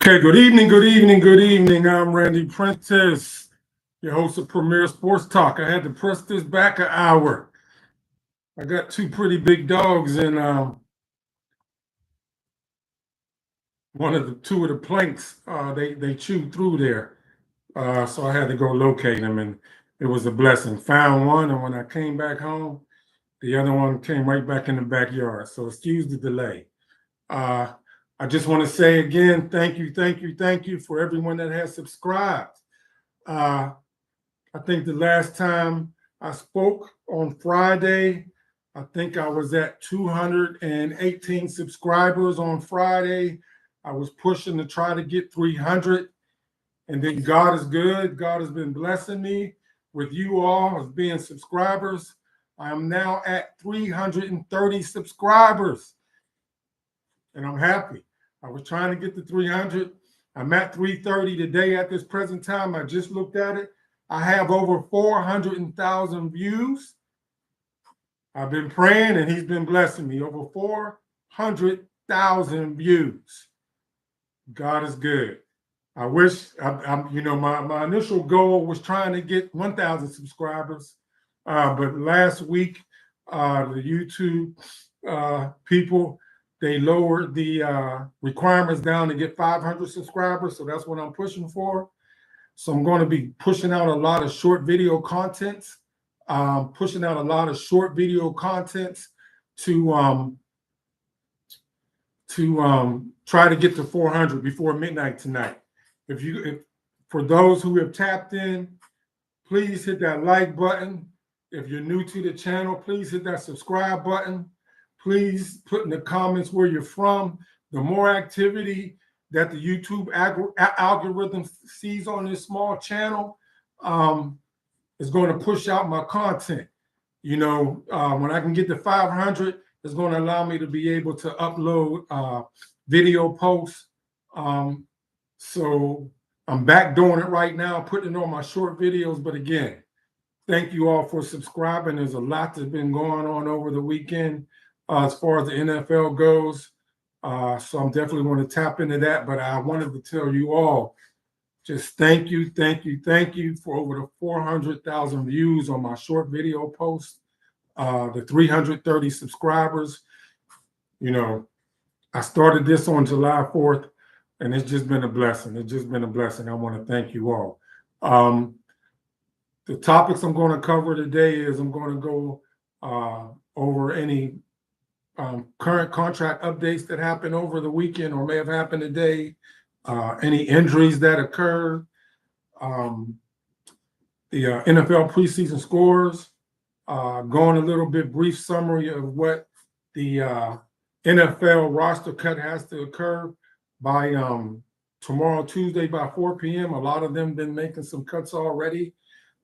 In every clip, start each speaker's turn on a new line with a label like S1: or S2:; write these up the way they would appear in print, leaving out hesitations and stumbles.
S1: Okay, good evening, good evening, good evening. I'm Randy Prentice, your host of Premier Sports Talk. I had to press this back an hour. I got two pretty big dogs and two of the planks they chewed through there. So I had to go locate them, and it was a blessing. Found one, and when I came back home, the other one came right back in the backyard. So excuse the delay. Uh, I just want to say again, thank you, thank you, thank you for everyone that has subscribed. Uh, I think the last time I spoke on Friday, I think I was at 218 subscribers on Friday. I was pushing to try to get 300. And then God is good. God has been blessing me with you all as being subscribers. I am now at 330 subscribers, and I'm happy. I was trying to get to 300. I'm at 330 today at this present time. I just looked at it. I have over 400,000 views. I've been praying and he's been blessing me. Over 400,000 views. God is good. I wish, my initial goal was trying to get 1,000 subscribers. But last week, the YouTube people, they lowered the requirements down to get 500 subscribers. So that's what I'm pushing for. So I'm going to be pushing out a lot of short video contents, to try to get to 400 before midnight tonight. If for those who have tapped in, please hit that like button. If you're new to the channel, please hit that subscribe button. Please put in the comments where you're from. The more activity that the YouTube algorithm sees on this small channel is going to push out my content. When I can get to 500, it's going to allow me to be able to upload video posts. So I'm back doing it right now, putting it on my short videos. But again, thank you all for subscribing. There's a lot that's been going on over the weekend as far as the NFL goes. So I'm definitely going to tap into that. But I wanted to tell you all, just thank you for over the 400,000 views on my short video posts, the 330 subscribers. I started this on July 4th, and it's just been a blessing. I want to thank you all. The topics I'm going to cover today is I'm going to go over any current contract updates that happened over the weekend or may have happened today, any injuries that occurred, the NFL preseason scores, going a little bit brief summary of what the NFL roster cut has to occur by tomorrow, Tuesday, by 4 p.m. A lot of them been making some cuts already.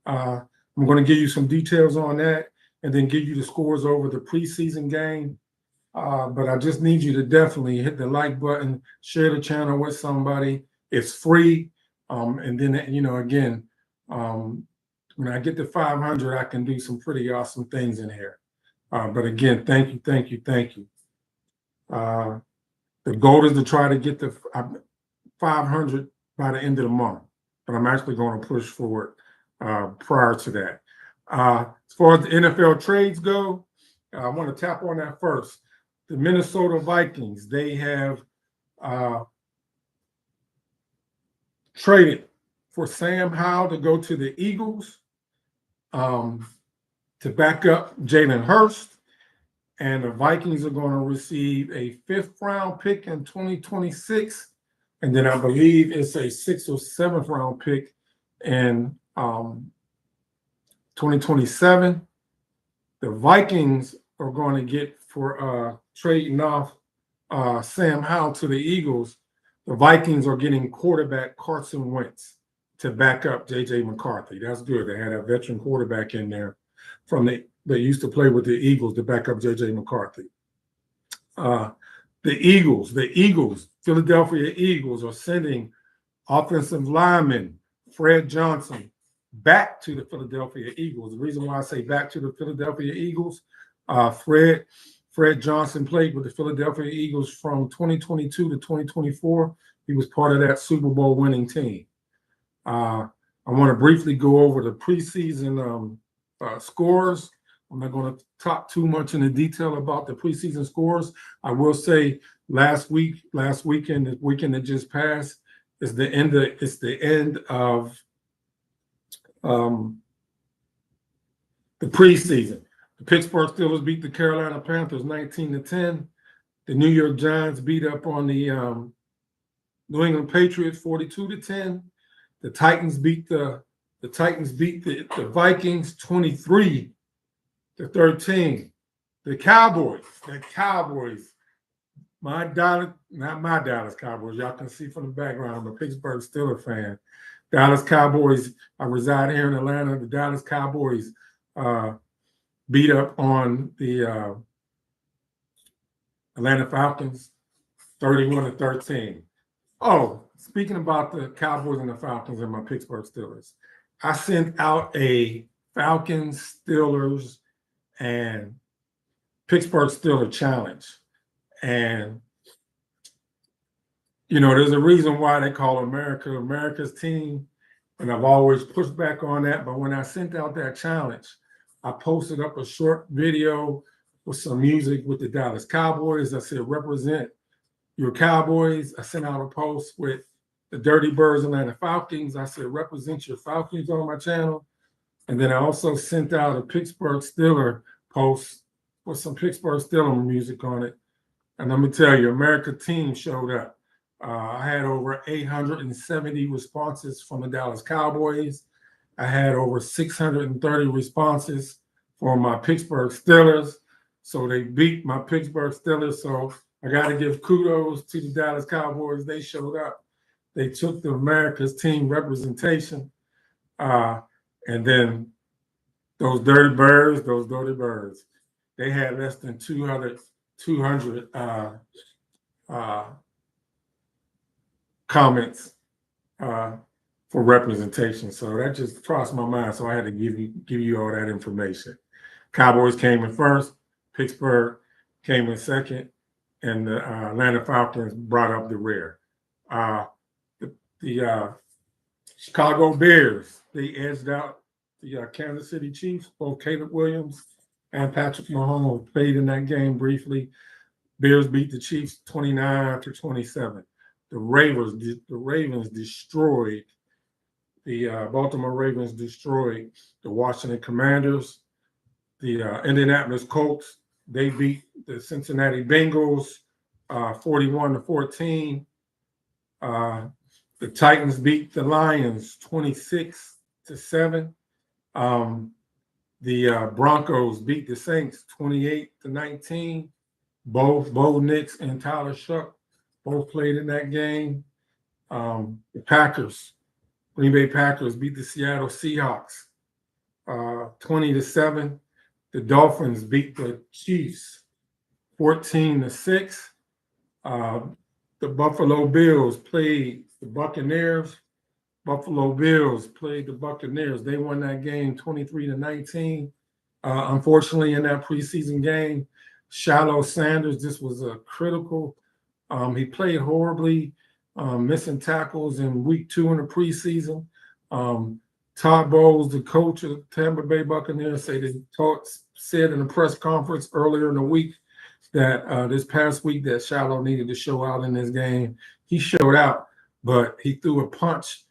S1: I'm going to give you some details on that and then give you the scores over the preseason game. But I just need you to definitely hit the like button, share the channel with somebody. It's free. And then, again, when I get to 500, I can do some pretty awesome things in here. But again, thank you. The goal is to try to get to 500 by the end of the month, but I'm actually going to push forward prior to that. As far as the NFL trades go, I want to tap on that first. The Minnesota Vikings, they have traded for Sam Howell to go to the Eagles to back up Jalen Hurts. And the Vikings are going to receive a 5th-round pick in 2026. And then I believe it's a 6th or 7th-round pick in 2027. The Vikings are going to get for trading off Sam Howell to the Eagles. The Vikings are getting quarterback Carson Wentz to back up J.J. McCarthy. That's good. They had a veteran quarterback in there that used to play with the Eagles to back up J.J. McCarthy. The Eagles, Philadelphia Eagles are sending offensive lineman Fred Johnson back to the Philadelphia Eagles. The reason why I say back to the Philadelphia Eagles, Fred Fred Johnson played with the Philadelphia Eagles from 2022 to 2024. He was part of that Super Bowl winning team. I want to briefly go over the preseason scores. I'm not going to talk too much into detail about the preseason scores. I will say last weekend, the weekend that just passed, is the end of the preseason. The Pittsburgh Steelers beat the Carolina Panthers 19-10. The New York Giants beat up on the New England Patriots 42-10. The Titans beat the Vikings 23-13. The Cowboys, not my Dallas Cowboys. Y'all can see from the background, I'm a Pittsburgh Steelers fan. Dallas Cowboys, I reside here in Atlanta. The Dallas Cowboys beat up on the Atlanta Falcons 31-13. Oh, speaking about the Cowboys and the Falcons and my Pittsburgh Steelers, I sent out a Falcons, Steelers, and Pittsburgh Steelers challenge. And, you know, there's a reason why they call America's team. And I've always pushed back on that. But when I sent out that challenge, I posted up a short video with some music with the Dallas Cowboys. I said, represent your Cowboys. I sent out a post with the Dirty Birds Atlanta Falcons. I said, represent your Falcons on my channel. And then I also sent out a Pittsburgh Steelers post with some Pittsburgh Steelers music on it. And let me tell you, America team showed up. I had over 870 responses from the Dallas Cowboys. I had over 630 responses from my Pittsburgh Steelers. So they beat my Pittsburgh Steelers. So I got to give kudos to the Dallas Cowboys. They showed up. They took the America's team representation. And then those dirty birds, they had less than 200 comments for representation. So that just crossed my mind. So I had to give you all that information. Cowboys came in first, Pittsburgh came in second, and the Atlanta Falcons brought up the rear. The Chicago Bears, they edged out the Kansas City Chiefs. Both Caleb Williams and Patrick Mahomes played in that game briefly. Bears beat the Chiefs 29-27. The Ravens destroyed the Baltimore Ravens destroyed the Washington Commanders. The Indianapolis Colts, they beat the Cincinnati Bengals 41-14. The Titans beat the Lions 26-7. The Broncos beat the Saints 28-19. Both Bo Nix and Tyler Shuck both played in that game. The Green Bay Packers beat the Seattle Seahawks 20-7. The Dolphins beat the Chiefs 14-6. The Buffalo Bills played the Buccaneers. Buffalo Bills played the Buccaneers. They won that game 23-19. Unfortunately, in that preseason game, Shiloh Sanders, this was a critical. He played horribly, missing tackles in week 2 in the preseason. Todd Bowles, the coach of Tampa Bay Buccaneers, said in a press conference earlier in the week that this past week that Shiloh needed to show out in this game. He showed out, but he threw a punch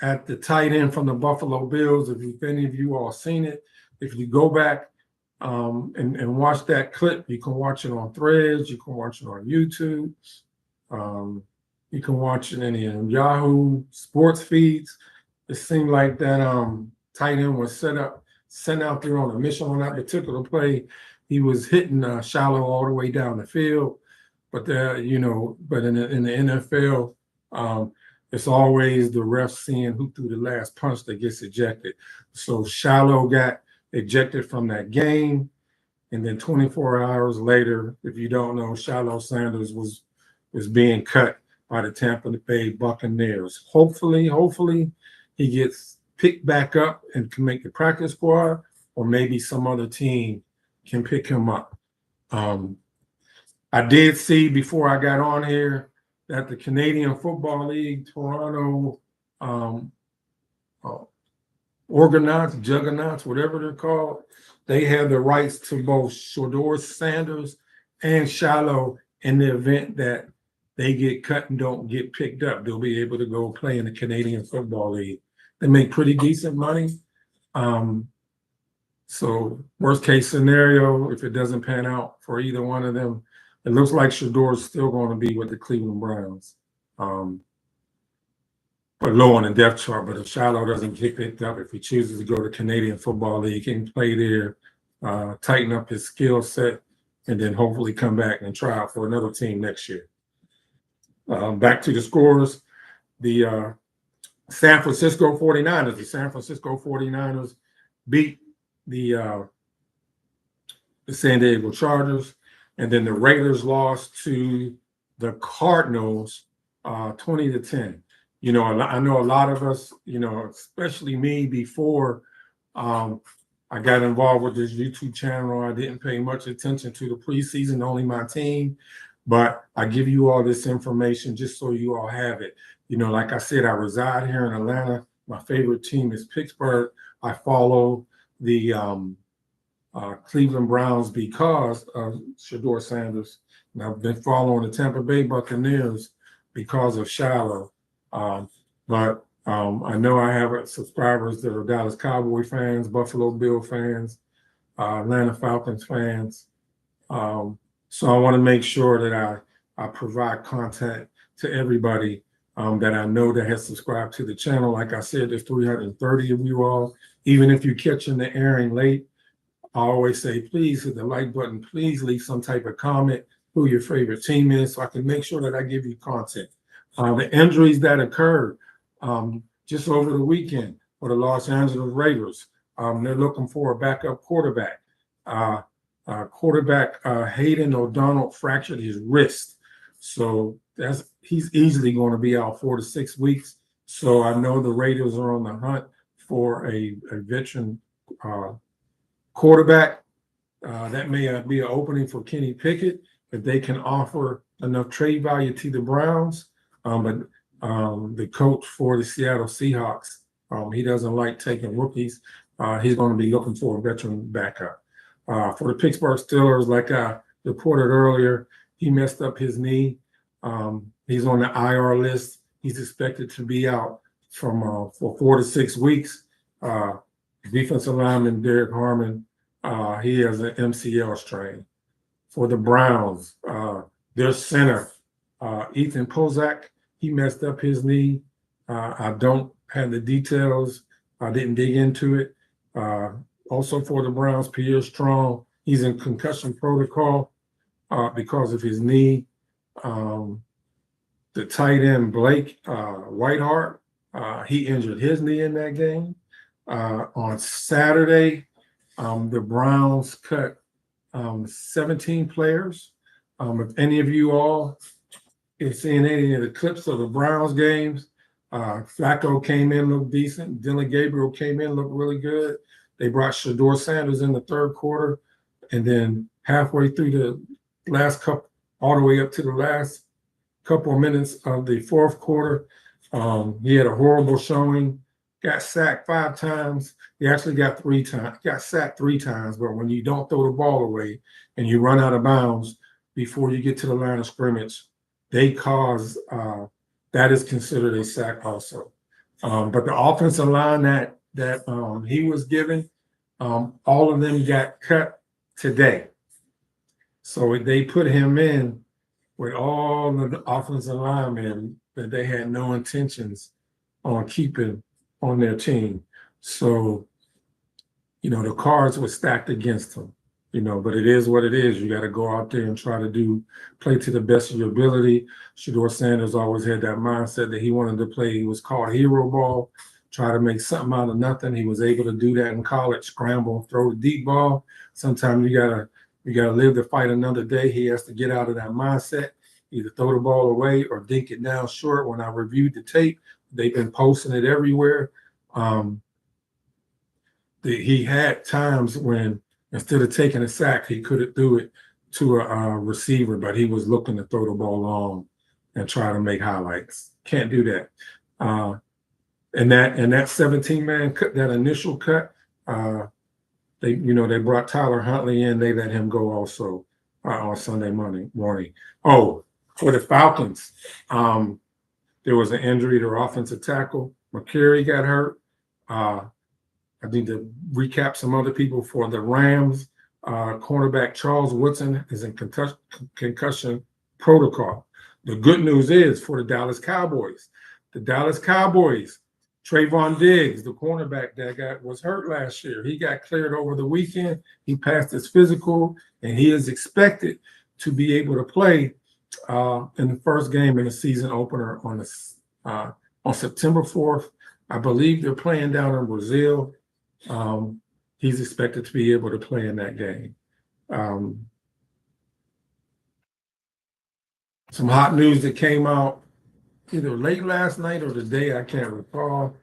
S1: at the tight end from the Buffalo Bills. If any of you all seen it, if you go back and watch that clip, you can watch it on Threads, you can watch it on YouTube, you can watch it in Yahoo sports feeds. It seemed like that tight end was sent out there on a mission on that particular play. He was hitting Shiloh all the way down the field, but but in the NFL, it's always the ref seeing who threw the last punch that gets ejected. So Shiloh got ejected from that game, and then 24 hours later, if you don't know, Shiloh Sanders was being cut by the Tampa Bay Buccaneers. Hopefully, he gets picked back up and can make the practice squad, or maybe some other team can pick him up. I did see before I got on here that the Canadian Football League, Toronto uh, Argonauts, Juggernauts, whatever they're called, they have the rights to both Shedeur Sanders and Shiloh in the event that they get cut and don't get picked up. They'll be able to go play in the Canadian Football League. They make pretty decent money. So worst case scenario, if it doesn't pan out for either one of them, it looks like Shedeur is still going to be with the Cleveland Browns. But low on the depth chart. But if Shiloh doesn't get picked up, if he chooses to go to Canadian Football League, he can play there, tighten up his skill set, and then hopefully come back and try out for another team next year. Back to the scores. The San Francisco 49ers. The San Francisco 49ers beat the San Diego Chargers, and then the Raiders lost to the Cardinals 20-10. You know, I know a lot of us, you know, especially me before I got involved with this YouTube channel, I didn't pay much attention to the preseason, only my team. But I give you all this information just so you all have it. You know, like I said, I reside here in Atlanta. My favorite team is Pittsburgh. I follow the Cleveland Browns because of Shedeur Sanders. And I've been following the Tampa Bay Buccaneers because of Shiloh. But I know I have subscribers that are Dallas Cowboy fans, Buffalo Bill fans, Atlanta Falcons fans. So I want to make sure that I provide content to everybody that I know that has subscribed to the channel. Like I said, there's 330 of you all. Even if you're catching the airing late, I always say, please hit the like button. Please leave some type of comment who your favorite team is so I can make sure that I give you content. The injuries that occurred just over the weekend for the Los Angeles Raiders, they're looking for a backup quarterback. Hayden O'Donnell fractured his wrist. So he's easily going to be out 4 to 6 weeks. So I know the Raiders are on the hunt for a veteran quarterback. That may be an opening for Kenny Pickett if they can offer enough trade value to the Browns. But the coach for the Seattle Seahawks, he doesn't like taking rookies. He's going to be looking for a veteran backup. For the Pittsburgh Steelers, like I reported earlier, he messed up his knee. He's on the IR list. He's expected to be out for 4 to 6 weeks. Defensive lineman Derek Harmon, he has an MCL strain. For the Browns, their center, Ethan Pozak, he messed up his knee. I don't have the details. I didn't dig into it. Also for the Browns, Pierre Strong, he's in concussion protocol because of his knee. The tight end, Blake Whiteheart, he injured his knee in that game. On Saturday, the Browns cut 17 players. If any of you all have seen any of the clips of the Browns games, Flacco came in, looked decent. Dylan Gabriel came in, looked really good. They brought Shedeur Sanders in the third quarter, and then halfway through the last couple, all the way up to the last couple of minutes of the fourth quarter, he had a horrible showing. Got sacked 5 times. He actually got sacked 3 times. But when you don't throw the ball away and you run out of bounds before you get to the line of scrimmage, they cause that is considered a sack also. But the offensive line that he was given, all of them got cut today. So they put him in with all of the offensive linemen that they had no intentions on keeping on their team. So, you know, the cards were stacked against him, you know, but it is what it is. You got to go out there and try to play to the best of your ability. Shedeur Sanders always had that mindset that he wanted to play. He was called hero ball, try to make something out of nothing. He was able to do that in college, scramble, throw the deep ball. Sometimes you gotta live to fight another day. He has to get out of that mindset, either throw the ball away or dink it down short. When I reviewed the tape, they've been posting it everywhere. He had times when instead of taking a sack, he could have threw it to a receiver, but he was looking to throw the ball long and try to make highlights. Can't do that. And that 17-man cut, that initial cut, they brought Tyler Huntley in. They let him go also on Sunday morning. Oh, for the Falcons, there was an injury to their offensive tackle. McCurry got hurt. I need to recap some other people for the Rams. Cornerback Charles Woodson is in concussion protocol. The good news is for the Dallas Cowboys, Trayvon Diggs, the cornerback that was hurt last year, he got cleared over the weekend. He passed his physical, and he is expected to be able to play in the first game in the season opener on September 4th. I believe they're playing down in Brazil. He's expected to be able to play in that game. Some hot news that came out either late last night or today, I can't recall,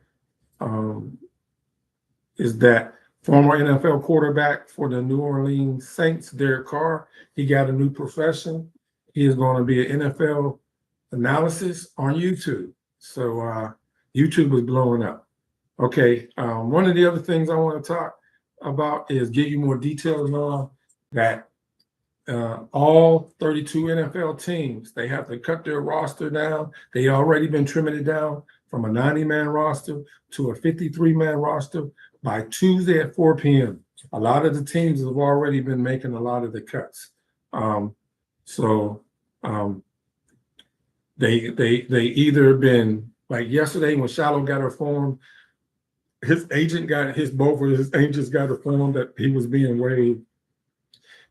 S1: is that former NFL quarterback for the New Orleans Saints, Derek Carr, he got a new profession. He is going to be an NFL analysis on YouTube. So YouTube is blowing up. Okay, one of the other things I want to talk about is give you more details on that. All 32 NFL teams, they have to cut their roster down. They already been trimming it down from a 90-man roster to a 53-man roster by Tuesday at 4 p.m. A lot of the teams have already been making a lot of the cuts. They either been, like yesterday when Shallow got informed, both of his agents got informed that he was being waived.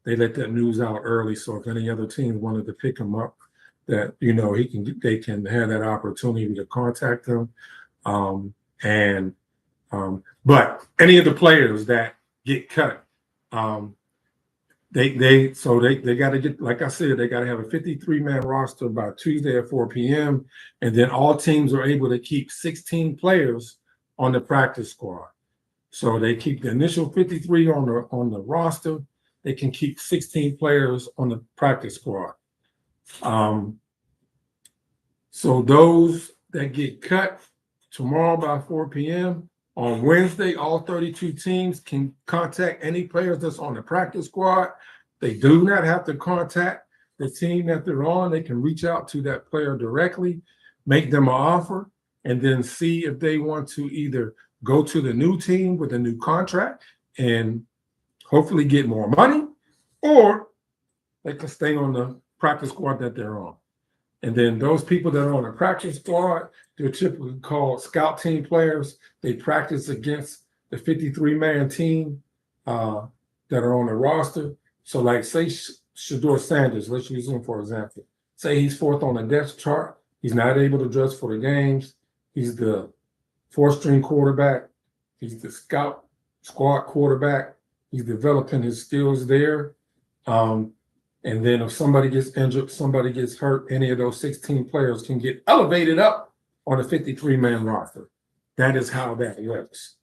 S1: They let that news out early, so if any other teams wanted to pick him up, that they can have that opportunity to contact him. But any of the players that get cut, they got to get, like I said, they got to have a 53-man roster by Tuesday at 4 p.m. and then all teams are able to keep 16 players on the practice squad. So they keep the initial 53 on the roster. They can keep 16 players on the practice squad. So those that get cut tomorrow by 4 p.m. on Wednesday, all 32 teams can contact any players that's on the practice squad. They do not have to contact the team that they're on. They can reach out to that player directly, make them an offer, and then see if they want to either go to the new team with a new contract and hopefully get more money, or they can stay on the practice squad that they're on. And then those people that are on the practice squad, they're typically called scout team players. They practice against the 53-man team that are on the roster. So like say Shedeur Sanders, let's use him for example. Say he's fourth on the depth chart. He's not able to dress for the games. He's the fourth-string quarterback. He's the scout squad quarterback. He's developing his skills there. And then if somebody gets injured, somebody gets hurt, any of those 16 players can get elevated up on a 53-man roster. That is how that works.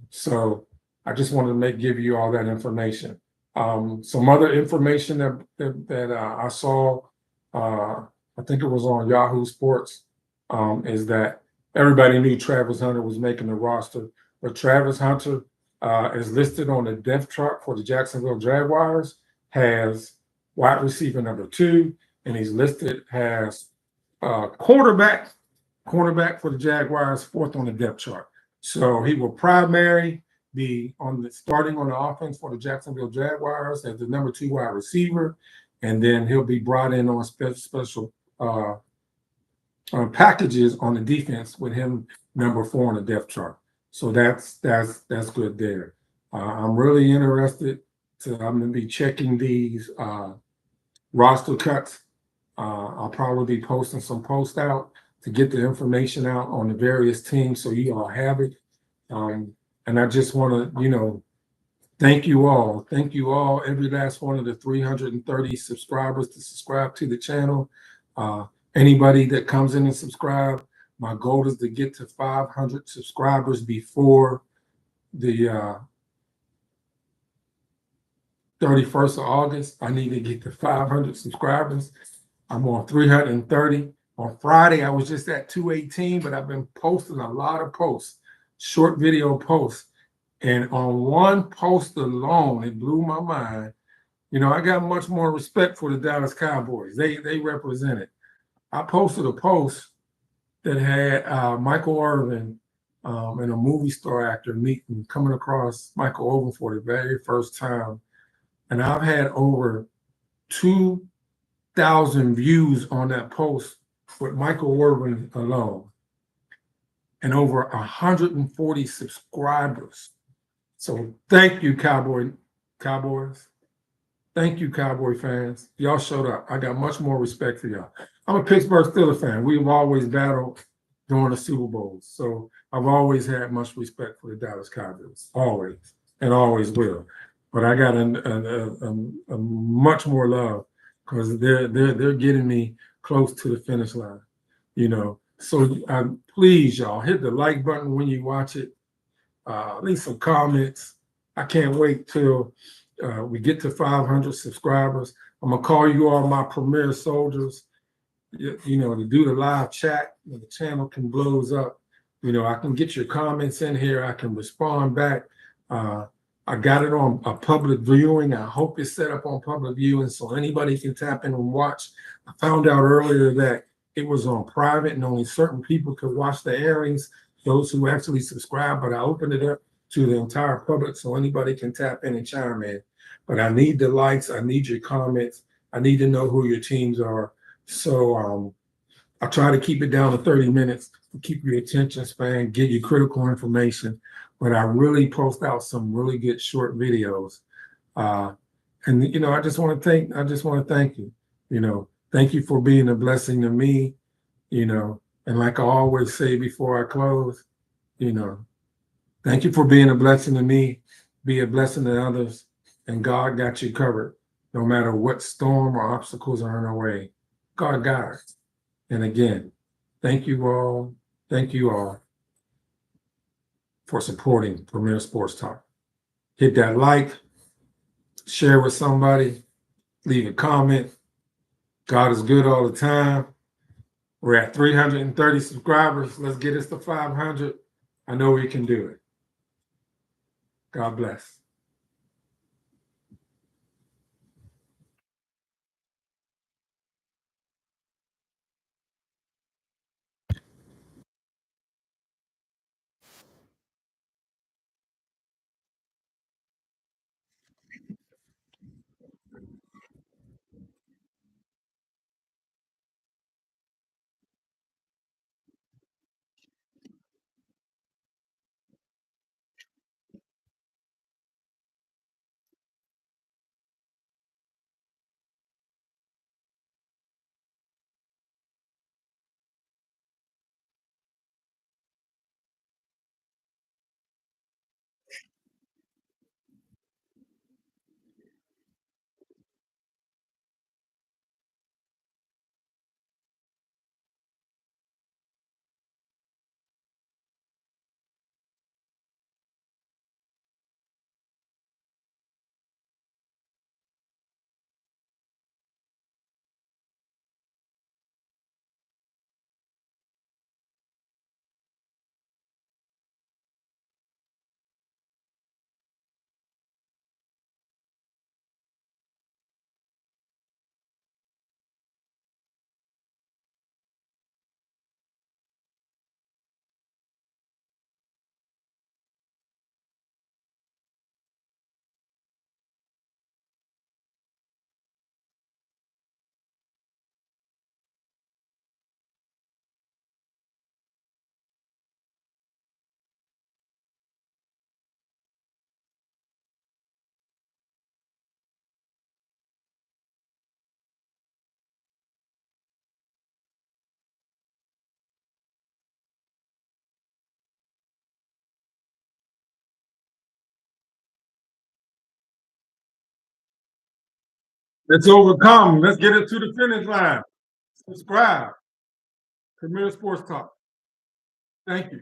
S1: So I just wanted to give you all that information. Some other information that I saw, I think it was on Yahoo Sports, is that everybody knew Travis Hunter was making the roster, but Travis Hunter is listed on the depth chart for the Jacksonville Jaguars, has wide receiver number 2, and he's listed as cornerback for the Jaguars, 4th on the depth chart. So he will primarily be starting on the offense for the Jacksonville Jaguars as the number 2 wide receiver, and then he'll be brought in on special packages on the defense with him number 4 on the depth chart. So that's good there. I'm really interested. I'm going to be checking these roster cuts. I'll probably be posting some posts out to get the information out on the various teams so you all have it. And I just want to, thank you all. Thank you all, every last one of the 330 subscribers to subscribe to the channel. Anybody that comes in and subscribe, my goal is to get to 500 subscribers before the 31st of August. I need to get to 500 subscribers. I'm on 330. On Friday, I was just at 218, but I've been posting a lot of posts, short video posts. And on one post alone, it blew my mind. You know, I got much more respect for the Dallas Cowboys. They represent it. I posted a post that had Michael Irvin and a movie star actor meeting, coming across Michael Irvin for the very first time. And I've had over 2,000 views on that post with Michael Irvin alone, and over 140 subscribers. So thank you, Cowboys. Thank you, Cowboy fans. Y'all showed up. I got much more respect for y'all. I'm a Pittsburgh Steelers fan. We've always battled during the Super Bowls. So I've always had much respect for the Dallas Cowboys, always, and always will. But I got a much more love because they're getting me close to the finish line, you know. So please, y'all, hit the like button when you watch it. Leave some comments. I can't wait till we get to 500 subscribers. I'm gonna call you all my premier soldiers. You know, to do the live chat when the channel can blows up. You know, I can get your comments in here. I can respond back. I got it on a public viewing. I hope it's set up on public viewing so anybody can tap in and watch. I found out earlier that it was on private and only certain people could watch the airings, those who actually subscribe, but I opened it up to the entire public so anybody can tap in and chime in. But I need the likes, I need your comments, I need to know who your teams are. So I try to keep it down to 30 minutes to keep your attention span, give you critical information, but I really post out some really good short videos. And you know, I just want to thank you. You know, thank you for being a blessing to me, you know, and like I always say before I close, you know, thank you for being a blessing to me, be a blessing to others, and God got you covered no matter what storm or obstacles are in our way. God got us. And again, thank you all for supporting Premier Sports Talk. Hit that like, share with somebody, leave a comment. God is good all the time. We're at 330 subscribers. Let's get us to 500. I know we can do it. God bless. Let's overcome. Let's get it to the finish line. Subscribe. Premier Sports Talk. Thank you.